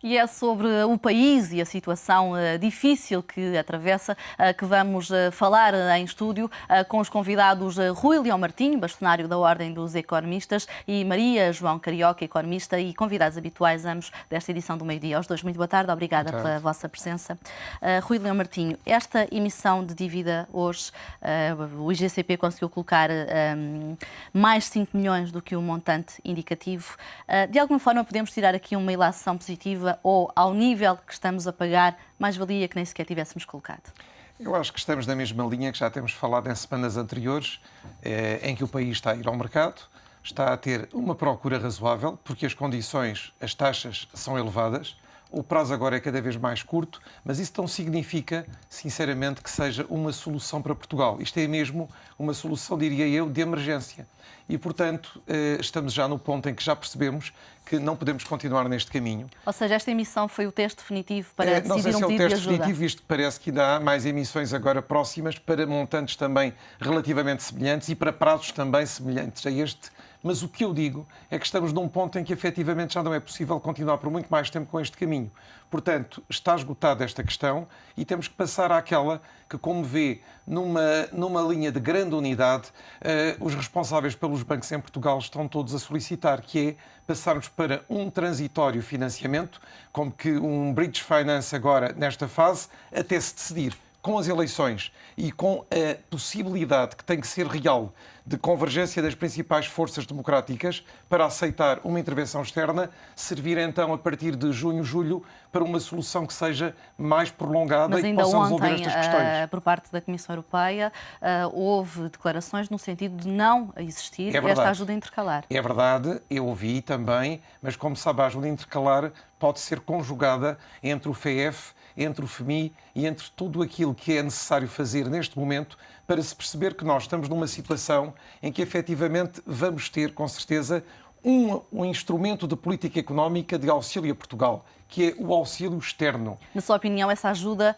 e é sobre o país e a situação difícil que atravessa que vamos falar em estúdio com os convidados Rui Leão Martinho, bastonário da Ordem dos Economistas, e Maria João Carioca, economista, e convidados habituais ambos desta edição do Meio-Dia. Aos dois, muito boa tarde, obrigada pela vossa presença. Rui Leão Martinho, esta emissão de dívida hoje, o IGCP conseguiu colocar mais 5 milhões do que o montante indicativo. De alguma forma podemos tirar aqui uma ilação positiva, ou ao nível que estamos a pagar, mais valia que nem sequer tivéssemos colocado? Eu acho que estamos na mesma linha que já temos falado em semanas anteriores, em que o país está a ir ao mercado, está a ter uma procura razoável, porque as condições, as taxas são elevadas. O prazo agora é cada vez mais curto, mas isso não significa, sinceramente, que seja uma solução para Portugal. Isto é mesmo uma solução, diria eu, de emergência. E, portanto, estamos já no ponto em que já percebemos que não podemos continuar neste caminho. Ou seja, esta emissão foi o teste definitivo para decidir não sei se um é o pedido de teste ajuda? definitivo, visto que parece que ainda há mais emissões agora próximas para montantes também relativamente semelhantes e para prazos também semelhantes a este. Mas o que eu digo é que estamos num ponto em que efetivamente já não é possível continuar por muito mais tempo com este caminho. Portanto, está esgotada esta questão e temos que passar àquela que, como vê, numa linha de grande unidade, os responsáveis pelos bancos em Portugal estão todos a solicitar, que é passarmos para um transitório financiamento, como que um bridge finance agora, nesta fase, até se decidir. Com as eleições e com a possibilidade que tem que ser real de convergência das principais forças democráticas para aceitar uma intervenção externa, servir então a partir de junho, julho, para uma solução que seja mais prolongada e que possa resolver estas questões. Por parte da Comissão Europeia, houve declarações no sentido de não existir esta ajuda intercalar. É verdade, eu ouvi também, mas como sabe, a ajuda intercalar pode ser conjugada entre o FEF, entre o FMI e entre tudo aquilo que é necessário fazer neste momento para se perceber que nós estamos numa situação em que efetivamente vamos ter, com certeza, um instrumento de política económica de auxílio a Portugal, que é o auxílio externo. Na sua opinião, essa ajuda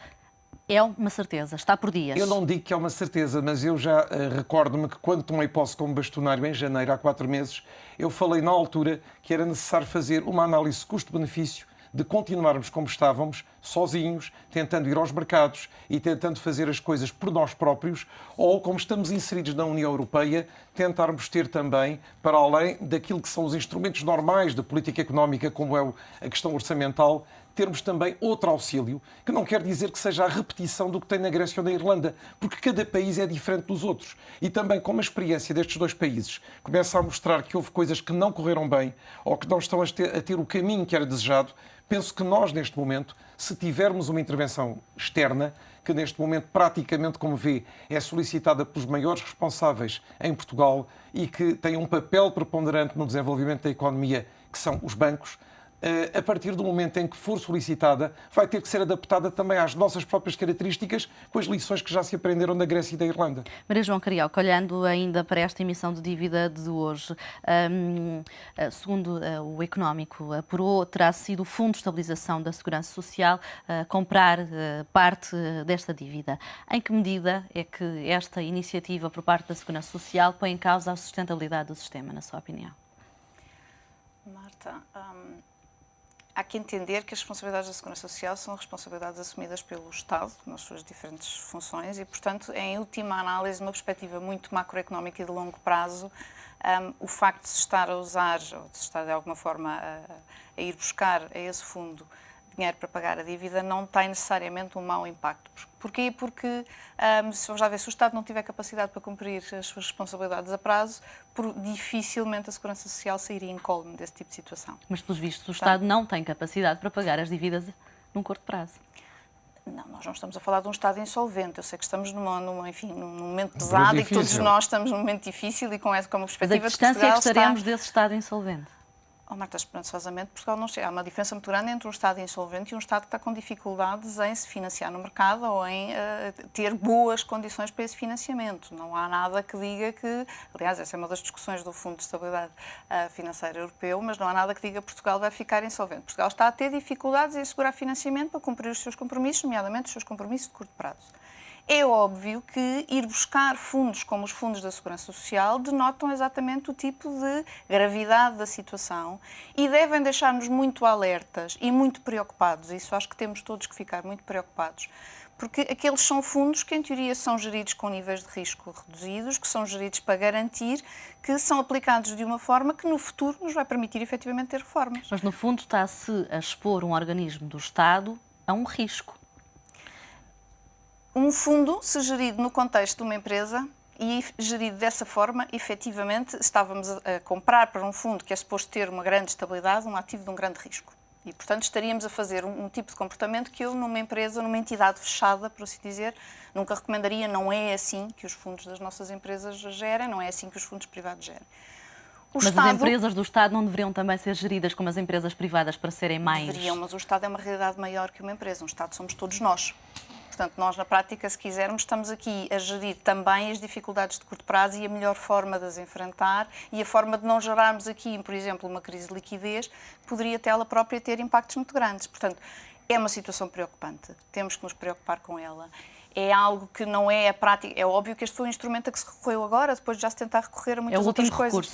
é uma certeza? Está por dias? Eu não digo que é uma certeza, mas eu já recordo-me que quando tomei posse como bastonário em janeiro, há 4 meses, eu falei na altura que era necessário fazer uma análise custo-benefício de continuarmos como estávamos, sozinhos, tentando ir aos mercados e tentando fazer as coisas por nós próprios, ou, como estamos inseridos na União Europeia, tentarmos ter também, para além daquilo que são os instrumentos normais da política económica, como é a questão orçamental, termos também outro auxílio, que não quer dizer que seja a repetição do que tem na Grécia ou na Irlanda, porque cada país é diferente dos outros. E também, como a experiência destes dois países começa a mostrar que houve coisas que não correram bem, ou que não estão a ter o caminho que era desejado, penso que nós, neste momento, se tivermos uma intervenção externa, que neste momento, praticamente, como vê, é solicitada pelos maiores responsáveis em Portugal e que tem um papel preponderante no desenvolvimento da economia, que são os bancos, a partir do momento em que for solicitada, vai ter que ser adaptada também às nossas próprias características, com as lições que já se aprenderam da Grécia e da Irlanda. Maria João Carioca, olhando ainda para esta emissão de dívida de hoje, segundo o Económico apurou, terá sido o Fundo de Estabilização da Segurança Social comprar parte desta dívida. Em que medida é que esta iniciativa por parte da Segurança Social põe em causa a sustentabilidade do sistema, na sua opinião? Marta, há que entender que as responsabilidades da Segurança Social são responsabilidades assumidas pelo Estado, nas suas diferentes funções, e, portanto, em última análise, numa perspectiva muito macroeconómica e de longo prazo, o facto de se estar a usar, ou de se estar de alguma forma a ir buscar a esse fundo dinheiro para pagar a dívida, não tem necessariamente um mau impacto. Porquê? Porque, se vamos lá ver, se o Estado não tiver capacidade para cumprir as suas responsabilidades a prazo, dificilmente a Segurança Social sairia incólume desse tipo de situação. Mas, pelos vistos, o Estado não tem capacidade para pagar as dívidas num curto prazo. Não, nós não estamos a falar de um Estado insolvente. Eu sei que estamos num momento pesado e que todos nós estamos num momento difícil e com essa como perspectiva de Portugal. Mas a distância é que estaremos desse Estado insolvente? Oh, Marta, esperançosamente, Portugal não chega. Há uma diferença muito grande entre um Estado insolvente e um Estado que está com dificuldades em se financiar no mercado ou em ter boas condições para esse financiamento. Não há nada que diga que... Aliás, essa é uma das discussões do Fundo de Estabilidade Financeira Europeu, mas não há nada que diga que Portugal vai ficar insolvente. Portugal está a ter dificuldades em assegurar financiamento para cumprir os seus compromissos, nomeadamente os seus compromissos de curto prazo. É óbvio que ir buscar fundos como os fundos da Segurança Social denotam exatamente o tipo de gravidade da situação e devem deixar-nos muito alertas e muito preocupados. Isso acho que temos todos que ficar muito preocupados, porque aqueles são fundos que, em teoria, são geridos com níveis de risco reduzidos, que são geridos para garantir que são aplicados de uma forma que, no futuro, nos vai permitir, efetivamente, ter reformas. Mas, no fundo, está-se a expor um organismo do Estado a um risco. Um fundo, se gerido no contexto de uma empresa e gerido dessa forma, efetivamente, estávamos a comprar para um fundo que é suposto ter uma grande estabilidade, um ativo de um grande risco. E, portanto, estaríamos a fazer um tipo de comportamento que eu, numa empresa, numa entidade fechada, por assim dizer, nunca recomendaria. Não é assim que os fundos das nossas empresas gerem, não é assim que os fundos privados gerem. Mas as empresas do Estado não deveriam também ser geridas como as empresas privadas para serem mais... Deveriam, mas o Estado é uma realidade maior que uma empresa. Um Estado somos todos nós. Portanto, nós, na prática, se quisermos, estamos aqui a gerir também as dificuldades de curto prazo e a melhor forma de as enfrentar e a forma de não gerarmos aqui, por exemplo, uma crise de liquidez que poderia até ela própria ter impactos muito grandes. Portanto, é uma situação preocupante. Temos que nos preocupar com ela. É algo que não é a prática. É óbvio que este foi um instrumento a que se recorreu agora, depois de já se tentar recorrer a muitas outras coisas.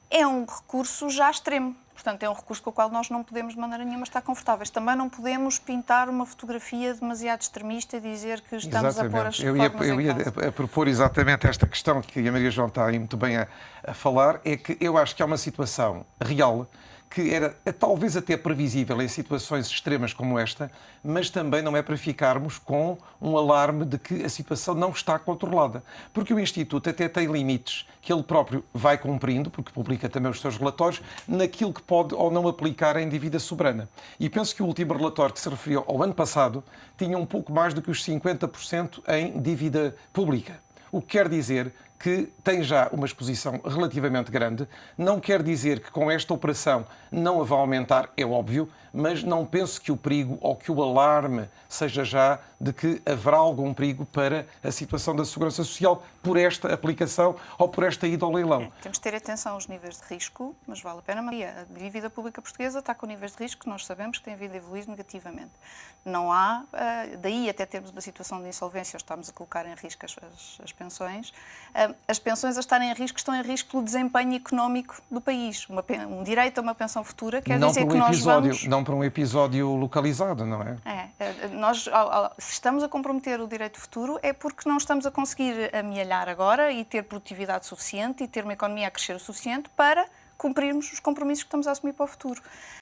É um recurso já extremo. Portanto, é um recurso com o qual nós não podemos de maneira nenhuma estar confortáveis. Também não podemos pintar uma fotografia demasiado extremista e dizer que estamos a pôr as reformas Eu ia propor exatamente esta questão que a Maria João está aí muito bem a falar, é que eu acho que há uma situação real que era talvez até previsível em situações extremas como esta, mas também não é para ficarmos com um alarme de que a situação não está controlada. Porque o Instituto até tem limites que ele próprio vai cumprindo, porque publica também os seus relatórios, naquilo que pode ou não aplicar em dívida soberana. E penso que o último relatório que se referiu ao ano passado tinha um pouco mais do que os 50% em dívida pública. O que quer dizer que tem já uma exposição relativamente grande. Não quer dizer que com esta operação não a vá aumentar, é óbvio, mas não penso que o perigo ou que o alarme seja já de que haverá algum perigo para a situação da Segurança Social por esta aplicação ou por esta ida ao leilão. Temos de ter atenção aos níveis de risco, mas vale a pena, Maria. A dívida pública portuguesa está com níveis de risco que nós sabemos que têm vindo a evoluir negativamente. Não há, daí até termos uma situação de insolvência, estamos a colocar em risco as pensões. As pensões a estarem em risco estão em risco pelo desempenho económico do país. Um direito a uma pensão futura quer dizer que nós vamos... Não para um episódio localizado, não é? Nós, se estamos a comprometer o direito futuro, é porque não estamos a conseguir amealhar agora e ter produtividade suficiente e ter uma economia a crescer o suficiente para cumprirmos os compromissos que estamos a assumir para o futuro.